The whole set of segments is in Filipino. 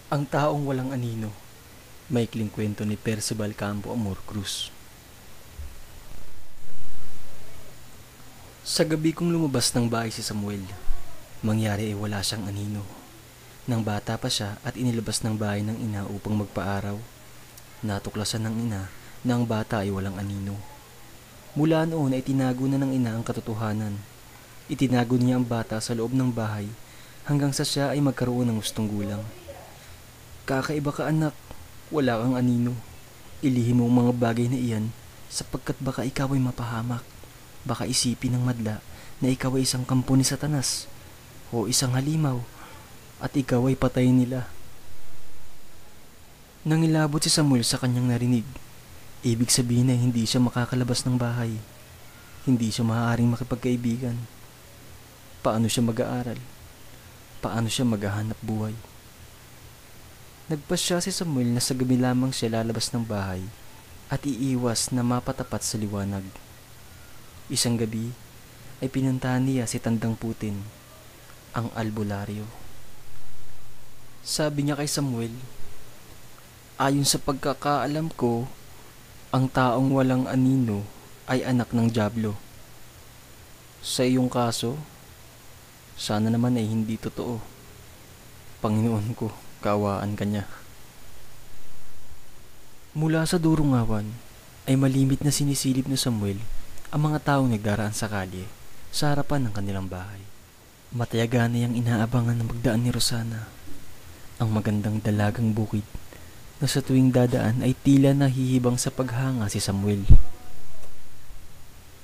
Ang taong walang anino, maikling kwento ni Percival Campo Amor Cruz. Sa gabi kong lumabas ng bahay si Samuel, mangyari ay wala siyang anino. Nang bata pa siya at inilabas ng bahay ng ina upang magpaaraw, natuklasan ng ina na ang bata ay walang anino. Mula noon ay tinago na ng ina ang katotohanan. Itinago niya ang bata sa loob ng bahay hanggang sa siya ay magkaroon ng gustong gulang. Kakaiba ka anak, wala kang anino. Ilihim mo ang mga bagay na iyan sapagkat baka ikaw ay mapahamak. Baka isipin ng madla na ikaw ay isang kampo ni Satanas o isang halimaw at ikaw ay patayin nila. Nangilabot si Samuel sa kanyang narinig. Ibig sabihin na hindi siya makakalabas ng bahay. Hindi siya maaaring makipagkaibigan. Paano siya mag-aaral? Paano siya maghahanap buhay? Nagpasya si Samuel na sa gabi lamang siya lalabas ng bahay at iiwas na mapatapat sa liwanag. Isang gabi ay pinuntahan niya si Tandang Putin, ang albularyo. Sabi niya kay Samuel, ayon sa pagkakaalam ko, ang taong walang anino ay anak ng dyablo. Sa iyong kaso, sana naman ay hindi totoo. Panginoon ko, kaawaan ka niya. Mula sa durungawan ay malimit na sinisilip ni Samuel ang mga taong nagdaraan sa kalye sa harapan ng kanilang bahay. Matayaga na yung inaabangan na magdaan ni Rosana, ang magandang dalagang bukid na sa tuwing dadaan ay tila nahihibang sa paghanga si Samuel.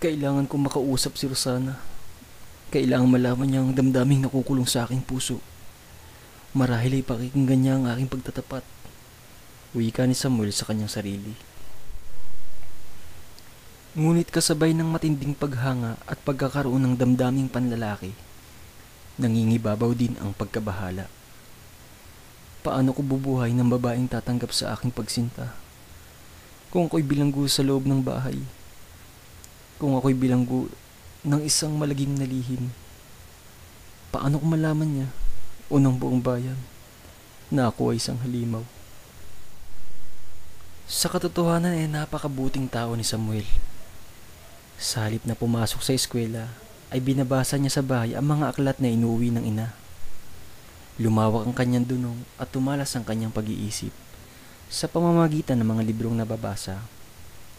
Kailangan kong makausap si Rosana. Kailangan malaman niya ang damdaming nakukulong sa aking puso. Marahil ay pakikinggan niya ang aking pagtatapat. Wika ni Samuel sa kanyang sarili. Ngunit kasabay ng matinding paghanga at pagkakaroon ng damdaming panlalaki, nangingibabaw din ang pagkabahala. Paano ko bubuhay ng babaeng tatanggap sa aking pagsinta? Kung ako'y bilanggo sa loob ng bahay, kung ako'y bilanggo ng isang malaging nalihim, paano ko malaman niya o ng buong bayan na ako ay isang halimaw? Sa katotohanan ay napakabuting tao ni Samuel. Sa halip na pumasok sa eskwela, ay binabasa niya sa bahay ang mga aklat na inuwi ng ina. Lumawak ang kanyang dunong at tumalas ang kanyang pag-iisip sa pamamagitan ng mga librong nababasa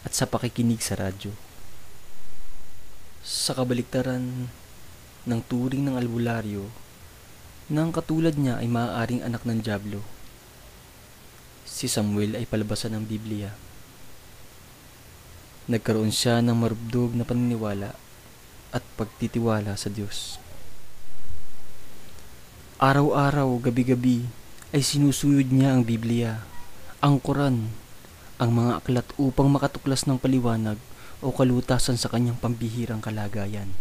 at sa pakikinig sa radyo. Sa kabaliktaran ng turing ng albularyo, na ang katulad niya ay maaaring anak ng dyablo, si Samuel ay palabasan ng Biblia. Nagkaroon siya ng marubdog na paniniwala at pagtitiwala sa Diyos. Araw-araw, gabi-gabi ay sinusuyod niya ang Biblia, ang Quran, ang mga aklat upang makatuklas ng paliwanag o kalutasan sa kanyang pambihirang kalagayan.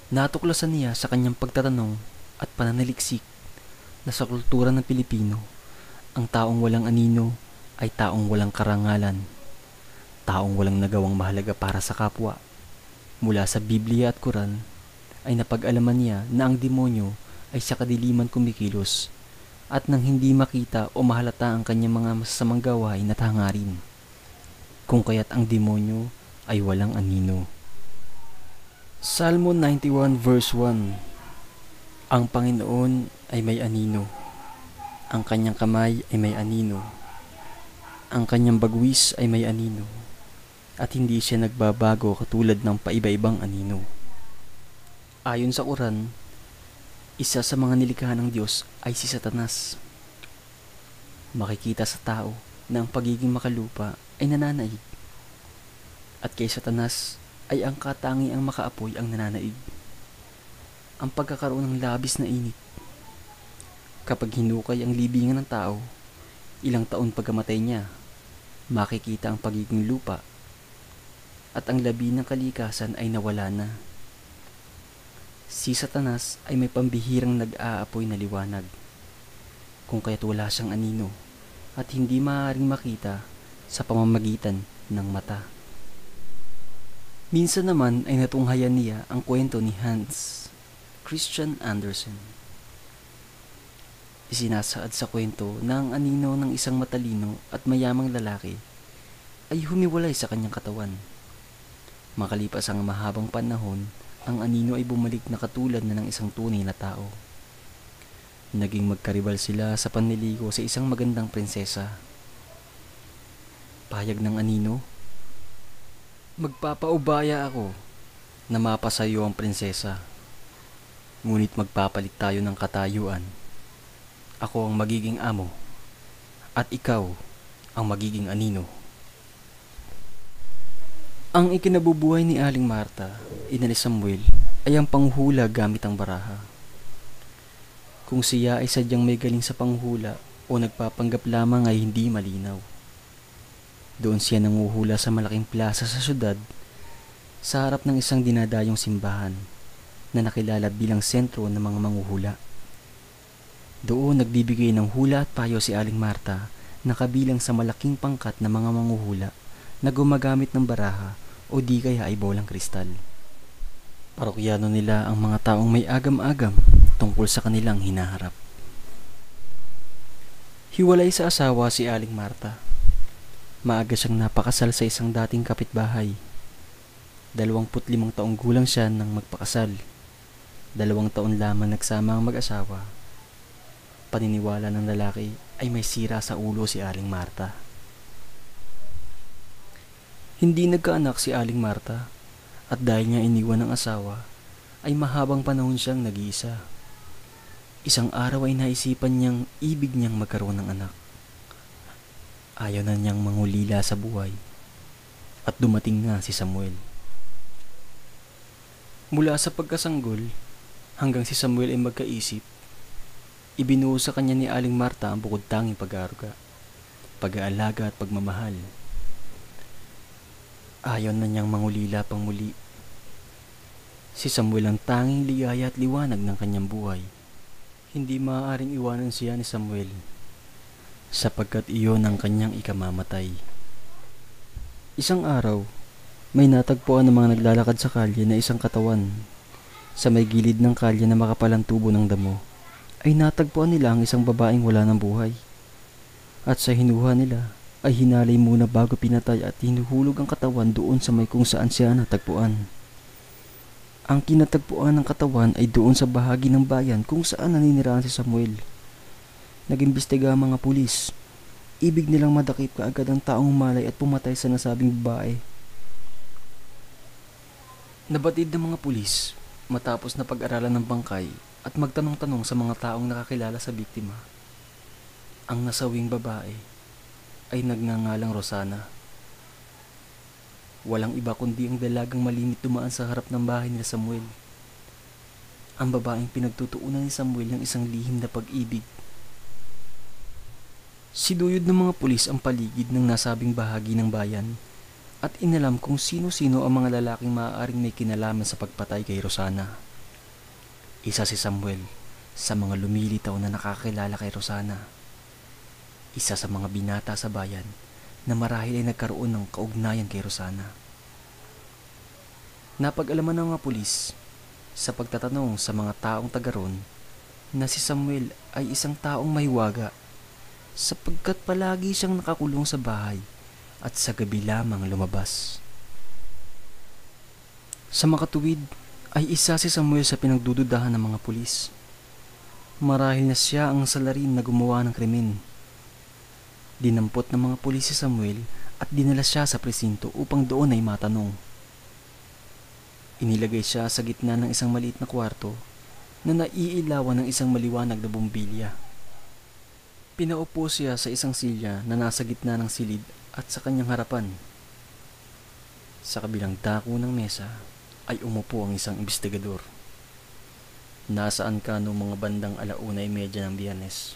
Natuklasan niya sa kanyang pagtatanong at pananaliksik na sa kultura ng Pilipino, ang taong walang anino ay taong walang karangalan, taong walang nagawang mahalaga para sa kapwa. Mula sa Biblia at Quran ay napag-alaman niya na ang demonyo ay sa kadiliman kumikilos at nang hindi makita o mahalata ang kanyang mga masasamang gawain at hangarin, kung kaya't ang demonyo ay walang anino. Salmo 91 verse 1. Ang Panginoon ay may anino. Ang kanyang kamay ay may anino. Ang kanyang bagwis ay may anino. At hindi siya nagbabago katulad ng paiba-ibang anino. Ayon sa Quran, isa sa mga nilikha ng Diyos ay si Satanas. Makikita sa tao na ang pagiging makalupa ay nananaig. At kay Satanas ay ang katangiang makaapoy ang nananaig. Ang pagkakaroon ng labis na init. Kapag hinukay ang libingan ng tao, ilang taon pagkamatay niya, makikita ang pagiging lupa at ang labi ng kalikasan ay nawala na. Si Satanas ay may pambihirang nag-aapoy na liwanag, kung kaya't wala siyang anino at hindi maaaring makita sa pamamagitan ng mata. Minsan naman ay natunghayan niya ang kwento ni Hans Christian Andersen, Isinasaad sa kwento na ang anino ng isang matalino at mayamang lalaki ay humiwalay sa kanyang katawan. Makalipas ang mahabang panahon, ang anino ay bumalik na katulad na ng isang tunay na tao. Naging magkaribal sila sa panliligo sa isang magandang prinsesa. Pahayag ng anino, "Magpapaubaya ako na mapasayo ang prinsesa. Ngunit magpapalit tayo ng katayuan. Ako ang magiging amo at ikaw ang magiging anino." Ang ikinabubuhay ni Aling Marta, ina ni Samuel, ay ang panghula gamit ang baraha. Kung siya ay sadyang may galing sa panghula o nagpapanggap lamang ay hindi malinaw. Doon siya nanguhula sa malaking plaza sa syudad, sa harap ng isang dinadayong simbahan na nakilala bilang sentro ng mga manghuhula. Doon nagbibigay ng hula at payo si Aling Marta na kabilang sa malaking pangkat na mga manghuhula na gumagamit ng baraha o di kaya ay bolang kristal. Parokyano nila ang mga taong may agam-agam tungkol sa kanilang hinaharap. Hiwalay sa asawa si Aling Marta. Maaga siyang napakasal sa isang dating kapitbahay. 25 taong gulang siya nang magpakasal. 2 taon lamang nagsama ang mag-asawa. Paniniwala ng lalaki ay may sira sa ulo si Aling Marta. Hindi nagkaanak si Aling Marta at dahil niya iniwan ng asawa ay mahabang panahon siyang nag-iisa. Isang araw ay naisipan niyang ibig niyang magkaroon ng anak. Ayaw na niyang mangulila sa buhay at dumating nga si Samuel. Mula sa pagkasanggol hanggang si Samuel ay magkaisip, ibinuo sa kanya ni Aling Marta ang bukod tanging pag-aaruga, pag-aalaga at pagmamahal. Ayaw na niyang mangulila pang muli. Si Samuel ang tanging ligaya at liwanag ng kanyang buhay. Hindi maaaring iwanan siya ni Samuel sapagkat iyon ang kanyang ikamamatay. Isang araw, may natagpuan ng mga naglalakad sa kalye na isang katawan. Sa may gilid ng kalye na makapalang tubo ng damo, ay natagpuan nila ang isang babaeng wala ng buhay. At sa hinuha nila, ay hinalay muna bago pinatay at hinuhulog ang katawan doon sa may kung saan siya natagpuan. Ang kinatagpuan ng katawan ay doon sa bahagi ng bayan kung saan naninirahan si Samuel. Nag-imbestiga ang mga pulis. Ibig nilang madakip kaagad ang taong malay at pumatay sa nasabing babae. Nabatid ng mga pulis matapos na pag-aralan ng bangkay at magtanong-tanong sa mga taong nakakilala sa biktima. Ang nasawing babae ay nagngangalang Rosana. Walang iba kundi ang dalagang malimit dumaan sa harap ng bahay ni Samuel. Ang babaeng pinagtutuunan ni Samuel ng isang lihim na pag-ibig. Sinuyod ng mga pulis ang paligid ng nasabing bahagi ng bayan at inalam kung sino-sino ang mga lalaking maaaring may kinalaman sa pagpatay kay Rosana. Isa si Samuel sa mga lumilitaw na nakakilala kay Rosana. Isa sa mga binata sa bayan na marahil ay nagkaroon ng kaugnayan kay Rosana. Napag-alaman ng mga pulis sa pagtatanong sa mga taong taga roon na si Samuel ay isang taong mahiwaga sapagkat palagi siyang nakakulong sa bahay at sa gabi lamang lumabas. Sa makatuwid ay isa si Samuel sa pinagdududahan ng mga pulis. Marahil na siya ang salarin na gumawa ng krimen. Dinampot ng mga pulis si Samuel at dinala siya sa presinto upang doon ay matanong. Inilagay siya sa gitna ng isang maliit na kwarto na naiilawan ng isang maliwanag na bombilya. Pinaupo siya sa isang silya na nasa gitna ng silid at sa kanyang harapan. Sa kabilang dako ng mesa ay umupo ang isang investigador. Nasaan ka noong mga bandang 1:30 ng Biyernes,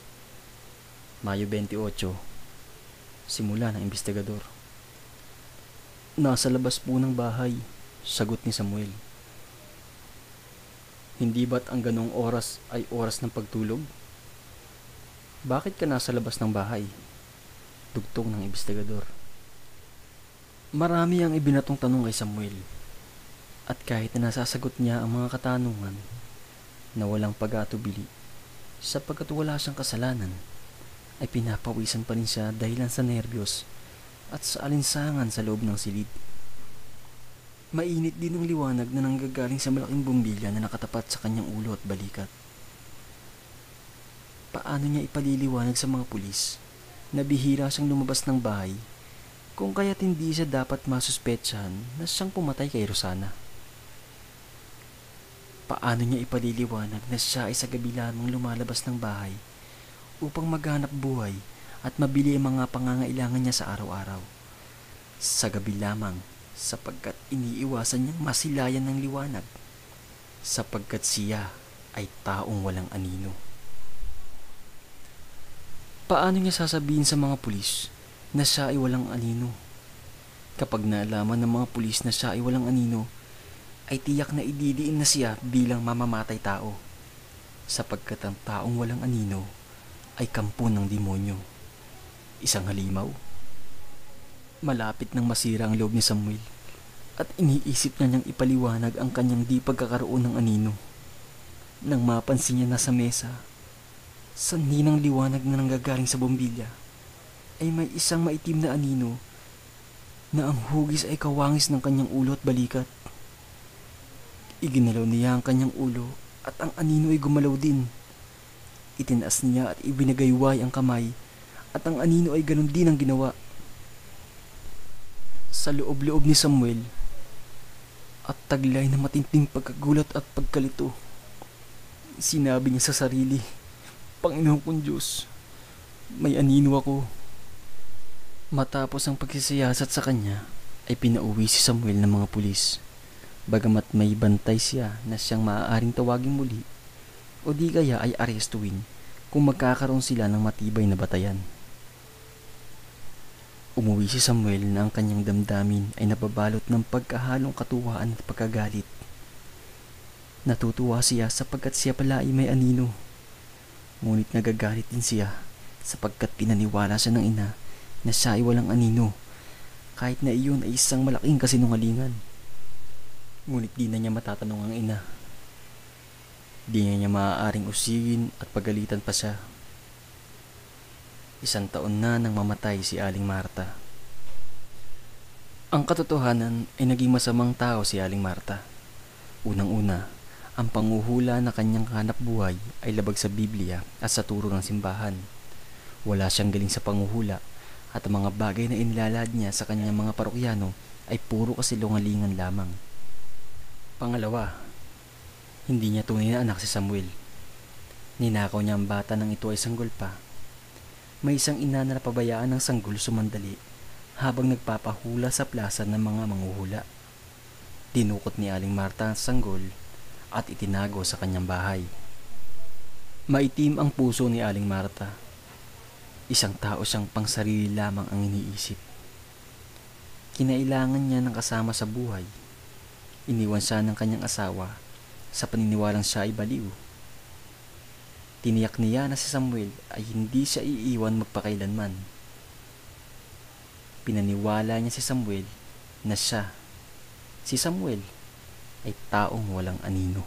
Mayo 28? Simula ng investigador. Nasa labas po ng bahay, sagot ni Samuel. Hindi ba't ang ganong oras ay oras ng pagtulog? Bakit ka nasa labas ng bahay? Dugtong ng investigador. Marami ang ibinatong tanong kay Samuel. At kahit na nasasagot niya ang mga katanungan na walang pag-atubili, Sapagkat wala siyang kasalanan, ay pinapawisan pa rin siya dahilan sa nerbiyos at sa alinsangan sa loob ng silid. Mainit din ang liwanag na nanggagaling sa malaking bumbilya na nakatapat sa kanyang ulo at balikat. Paano niya ipaliliwanag sa mga pulis na bihira siyang lumabas ng bahay kung kaya't hindi siya dapat masuspetsahan na siyang pumatay kay Rosana? Paano niya ipaliliwanag na siya ay sa gabi lamang lumalabas ng bahay upang maghanap buhay at mabili ang mga pangangailangan niya sa araw-araw? Sa gabi lamang, sapagkat iniiwasan niyang masilayan ng liwanag, sapagkat siya ay taong walang anino. Paano niya sasabihin sa mga pulis na siya ay walang anino? Kapag naalaman ng mga pulis na siya ay walang anino, ay tiyak na ididiin na siya bilang mamamatay tao, sapagkat ang taong walang anino ay kampo ng demonyo, isang halimaw. Malapit nang masira ang loob ni Samuel at iniisip na niyang ipaliwanag ang kanyang di pagkakaroon ng anino nang mapansin niya na sa mesa, sanhi ng liwanag na nanggagaling sa bombilya, ay may isang maitim na anino na ang hugis ay kawangis ng kanyang ulo at balikat. Iginalaw niya ang kanyang ulo at ang anino ay gumalaw din. Itinaas niya at ibinagayway ang kamay at ang anino ay ganun din ang ginawa. Sa loob-loob ni Samuel at taglay na matinding pagkagulat at pagkalito, sinabi niya sa sarili, "Panginoon kong Diyos, may anino ako." Matapos ang pagsisiyasat sa kanya, ay pinauwi si Samuel ng mga pulis, bagamat may bantay siya na siyang maaaring tawagin muli o di kaya ay arestuin kung magkakaroon sila ng matibay na batayan. Umuwi si Samuel na ang kanyang damdamin ay nababalot ng pagkahalong katuwaan at pagkagalit. Natutuwa siya sapagkat siya pala ay may anino, ngunit nagagalit din siya sapagkat pinaniwala siya ng ina na siya ay walang anino, kahit na iyon ay isang malaking kasinungalingan. Ngunit di na niya matatanong ang ina. Di niya maaaring usigin at pagalitan pa siya. 1 taon na nang mamatay si Aling Marta. Ang katotohanan ay naging masamang tao si Aling Marta. Unang-una, ang panguhula na kanyang hanap buhay ay labag sa Biblia at sa turo ng simbahan. Wala siyang galing sa panguhula at ang mga bagay na inilalad niya sa kanyang mga parokyano ay puro kasilungalingan lamang. Pangalawa, hindi niya tunay na anak si Samuel. Ninakaw niya ang bata nang ito ay sanggol pa. May isang ina na napabayaan ng sanggol sumandali habang nagpapahula sa plaza ng mga manghuhula. Dinukot ni Aling Marta ang sanggol at itinago sa kanyang bahay. Maitim ang puso ni Aling Marta. Isang tao siyang pangsarili lamang ang iniisip. Kinailangan niya ng kasama sa buhay. Iniwan siya ng kanyang asawa sa paniniwalang siya ay baliw. Tiniyak niya na si Samuel ay hindi siya iiwan magpakailanman. Pinaniwala niya si Samuel na siya, si Samuel, ay taong walang anino.